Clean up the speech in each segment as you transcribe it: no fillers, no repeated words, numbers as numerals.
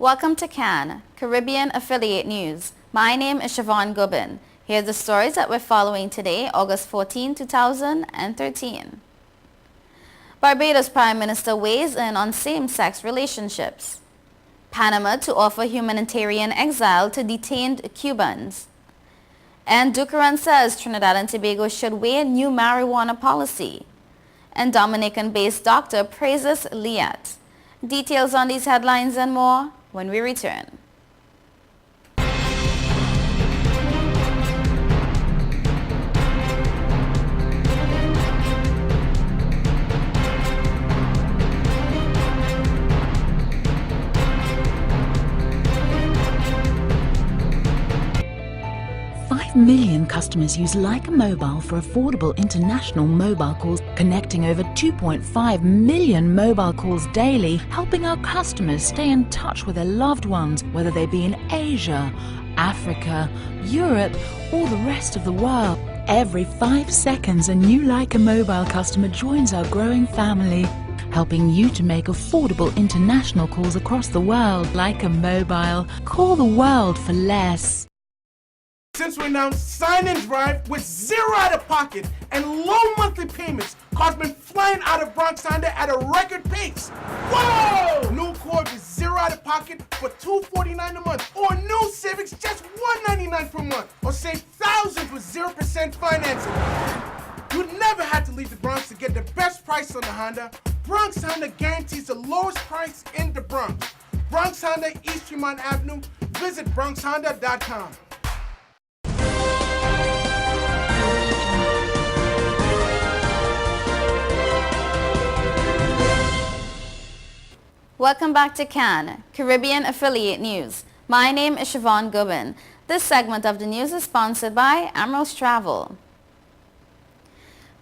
Welcome to CAN, Caribbean Affiliate News. My name is Siobhan Gubin. Here are the stories that we're following today, August 14, 2013. Barbados Prime Minister weighs in on same-sex relationships. Panama to offer humanitarian exile to detained Cubans. And Ducaran says Trinidad and Tobago should weigh new marijuana policy. And Dominican-based doctor praises Liat. Details on these headlines and more when we return. Million customers use Leica Mobile for affordable international mobile calls, connecting over 2.5 million mobile calls daily, helping our customers stay in touch with their loved ones, whether they be in Asia, Africa, Europe, or the rest of the world. Every 5 seconds, a new Leica Mobile customer joins our growing family, helping you to make affordable international calls across the world. Leica Mobile. Call the world for less. Since we announced Sign and Drive with zero out-of-pocket and low monthly payments, cars been flying out of Bronx Honda at a record pace. Whoa! New Accord with zero out-of-pocket for $249 a month, or new Civics just $199 per month, or save thousands with 0% financing. You never had to leave the Bronx to get the best price on the Honda. Bronx Honda guarantees the lowest price in the Bronx. Bronx Honda, East Tremont Avenue. Visit BronxHonda.com. Welcome back to CAN, Caribbean Affiliate News. My name is Siobhan Gubin. This segment of the news is sponsored by Amros Travel.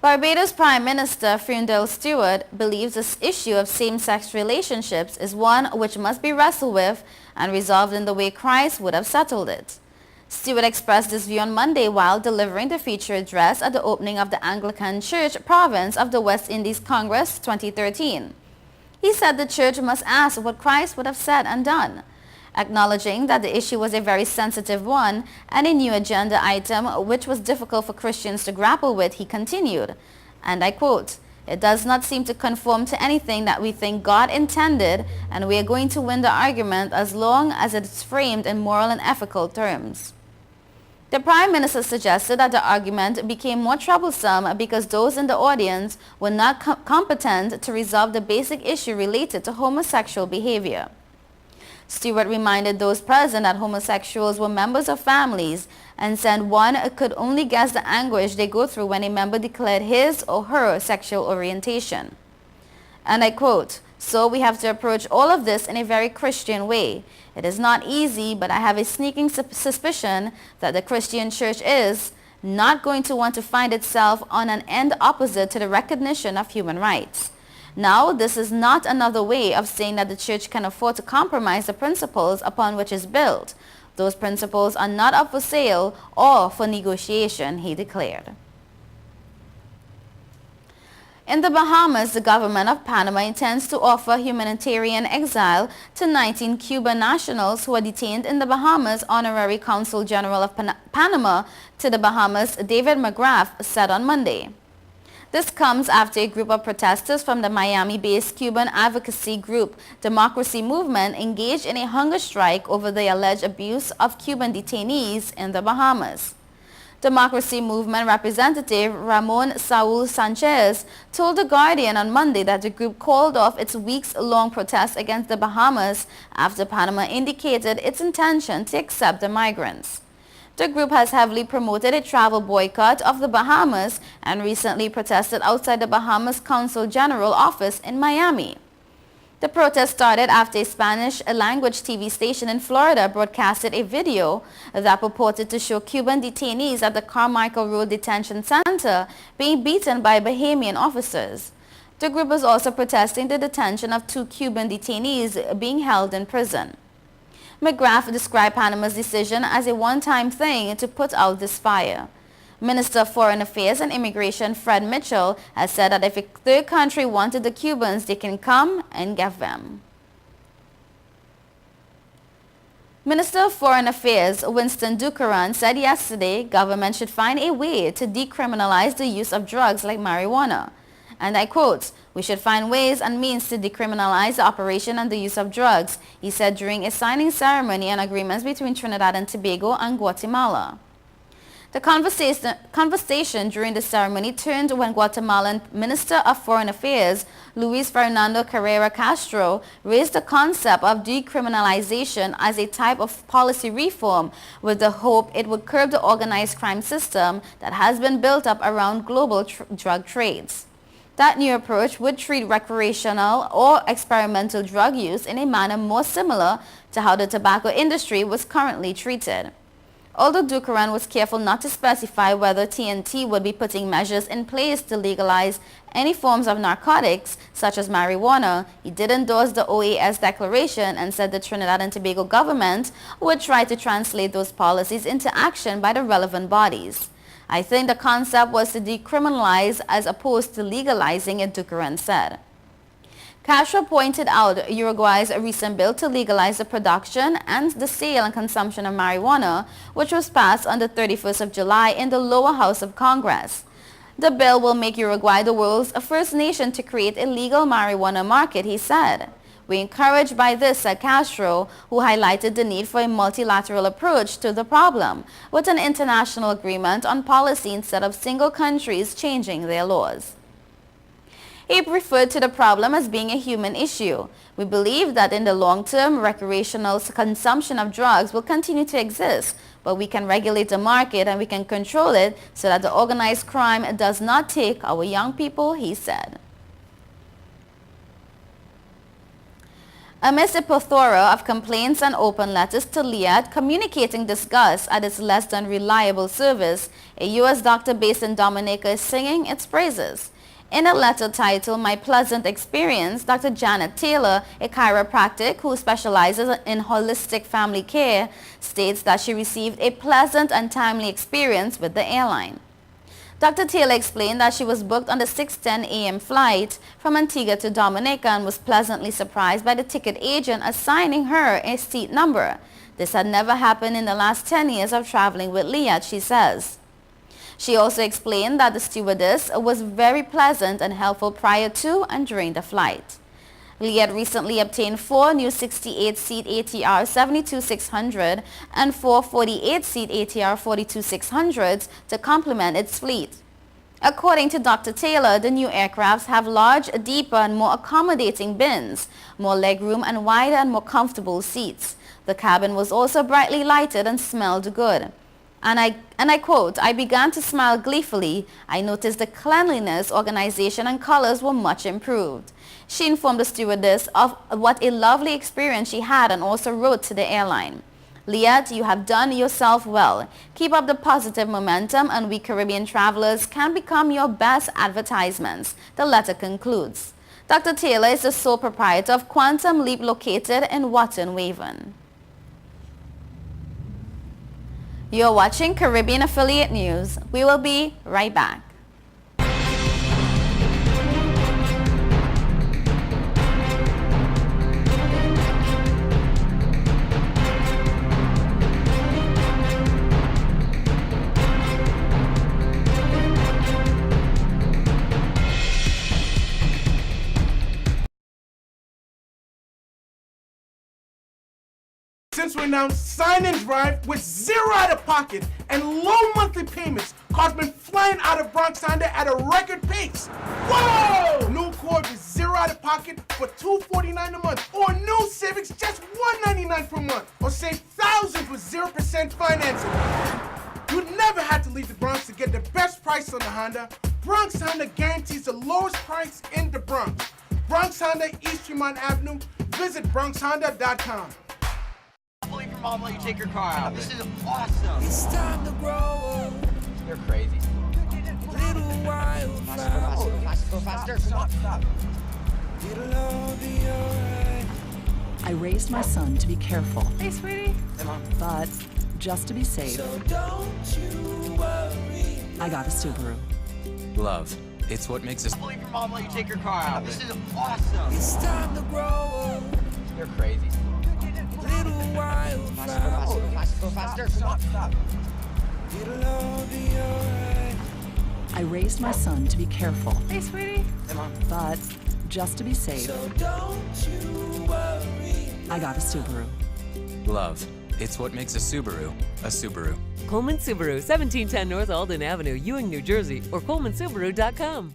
Barbados Prime Minister Freundel Stewart believes this issue of same-sex relationships is one which must be wrestled with and resolved in the way Christ would have settled it. Stewart expressed this view on Monday while delivering the feature address at the opening of the Anglican Church Province of the West Indies Congress 2013. He said the church must ask what Christ would have said and done, acknowledging that the issue was a very sensitive one and a new agenda item which was difficult for Christians to grapple with. He continued, and I quote, "It does not seem to conform to anything that we think God intended, and we are going to win the argument as long as it is framed in moral and ethical terms." The Prime Minister suggested that the argument became more troublesome because those in the audience were not competent to resolve the basic issue related to homosexual behavior. Stewart reminded those present that homosexuals were members of families and said one could only guess the anguish they go through when a member declared his or her sexual orientation. And I quote, "So we have to approach all of this in a very Christian way. It is not easy, but I have a sneaking suspicion that the Christian church is not going to want to find itself on an end opposite to the recognition of human rights. Now, this is not another way of saying that the church can afford to compromise the principles upon which it's built. Those principles are not up for sale or for negotiation," he declared. In the Bahamas, the government of Panama intends to offer humanitarian exile to 19 Cuban nationals who are detained in the Bahamas. Honorary Consul General of Panama to the Bahamas, David McGrath, said on Monday. This comes after a group of protesters from the Miami-based Cuban advocacy group Democracy Movement engaged in a hunger strike over the alleged abuse of Cuban detainees in the Bahamas. Democracy Movement representative Ramon Saul Sanchez told The Guardian on Monday that the group called off its weeks-long protest against the Bahamas after Panama indicated its intention to accept the migrants. The group has heavily promoted a travel boycott of the Bahamas and recently protested outside the Bahamas Consul General office in Miami. The protest started after a Spanish-language TV station in Florida broadcasted a video that purported to show Cuban detainees at the Carmichael Road Detention Center being beaten by Bahamian officers. The group was also protesting the detention of 2 Cuban detainees being held in prison. McGrath described Panama's decision as a one-time thing to put out this fire. Minister of Foreign Affairs and Immigration Fred Mitchell has said that if a third country wanted the Cubans, they can come and get them. Minister of Foreign Affairs Winston Dukeran said yesterday government should find a way to decriminalize the use of drugs like marijuana. And I quote, "We should find ways and means to decriminalize the operation and the use of drugs," he said during a signing ceremony on agreements between Trinidad and Tobago and Guatemala. The conversation during the ceremony turned when Guatemalan Minister of Foreign Affairs Luis Fernando Carrera Castro raised the concept of decriminalization as a type of policy reform with the hope it would curb the organized crime system that has been built up around global drug trades. That new approach would treat recreational or experimental drug use in a manner more similar to how the tobacco industry was currently treated. Although Dukeran was careful not to specify whether TNT would be putting measures in place to legalize any forms of narcotics, such as marijuana, he did endorse the OAS declaration and said the Trinidad and Tobago government would try to translate those policies into action by the relevant bodies. "I think the concept was to decriminalize as opposed to legalizing it," Dukeran said. Castro pointed out Uruguay's recent bill to legalize the production and the sale and consumption of marijuana, which was passed on the 31st of July in the lower house of Congress. The bill will make Uruguay the world's first nation to create a legal marijuana market, he said. "We're encouraged by this," said Castro, who highlighted the need for a multilateral approach to the problem, with an international agreement on policy instead of single countries changing their laws. He referred to the problem as being a human issue. "We believe that in the long term, recreational consumption of drugs will continue to exist, but we can regulate the market and we can control it so that the organized crime does not take our young people," he said. Amidst a plethora of complaints and open letters to Liat communicating disgust at its less than reliable service, a U.S. doctor based in Dominica is singing its praises. In a letter titled "My Pleasant Experience," Dr. Janet Taylor, a chiropractic who specializes in holistic family care, states that she received a pleasant and timely experience with the airline. Dr. Taylor explained that she was booked on the 6:10 a.m. flight from Antigua to Dominica and was pleasantly surprised by the ticket agent assigning her a seat number. This had never happened in the last 10 years of traveling with Liat, she says. She also explained that the stewardess was very pleasant and helpful prior to and during the flight. Liat recently obtained 4 new 68-seat ATR 72600 and 4 48-seat ATR 42600s to complement its fleet. According to Dr. Taylor, the new aircrafts have large, deeper and more accommodating bins, more legroom and wider and more comfortable seats. The cabin was also brightly lighted and smelled good. And I quote, "I began to smile gleefully. I noticed the cleanliness, organization and colors were much improved." She informed the stewardess of what a lovely experience she had and also wrote to the airline. "Liat, you have done yourself well. Keep up the positive momentum and we Caribbean travelers can become your best advertisements," the letter concludes. Dr. Taylor is the sole proprietor of Quantum Leap located in Watton Waven. You're watching Caribbean Affiliate News. We will be right back. Since we announced Sign and Drive with zero out of pocket and low monthly payments, cars been flying out of Bronx Honda at a record pace. Whoa! New Accord with zero out of pocket for $249 a month, or new Civics just $199 per month, or save thousands with 0% financing. You never had to leave the Bronx to get the best price on the Honda. Bronx Honda guarantees the lowest price in the Bronx. Bronx Honda, East Tremont Avenue. Visit BronxHonda.com. From mom, let you take your car out. This is awesome. It's time to grow up. You're crazy. Little while Go faster. Stop. it'll all be alright. I raised my son to be careful, Hey, sweetie. but just to be safe, So don't you worry. I got a Subaru. Love. It's what makes us. From mom, let you take your car out. This is awesome. It's time to grow up. You're crazy. Little wildflower. Go faster. Stop. It'll all be alright. I raised my son to be careful, Hey, sweetie. but just to be safe, So don't you worry. I got a Subaru. Love. It's what makes a Subaru a Subaru. Coleman Subaru, 1710 North Alden Avenue, Ewing, New Jersey, or colemansubaru.com.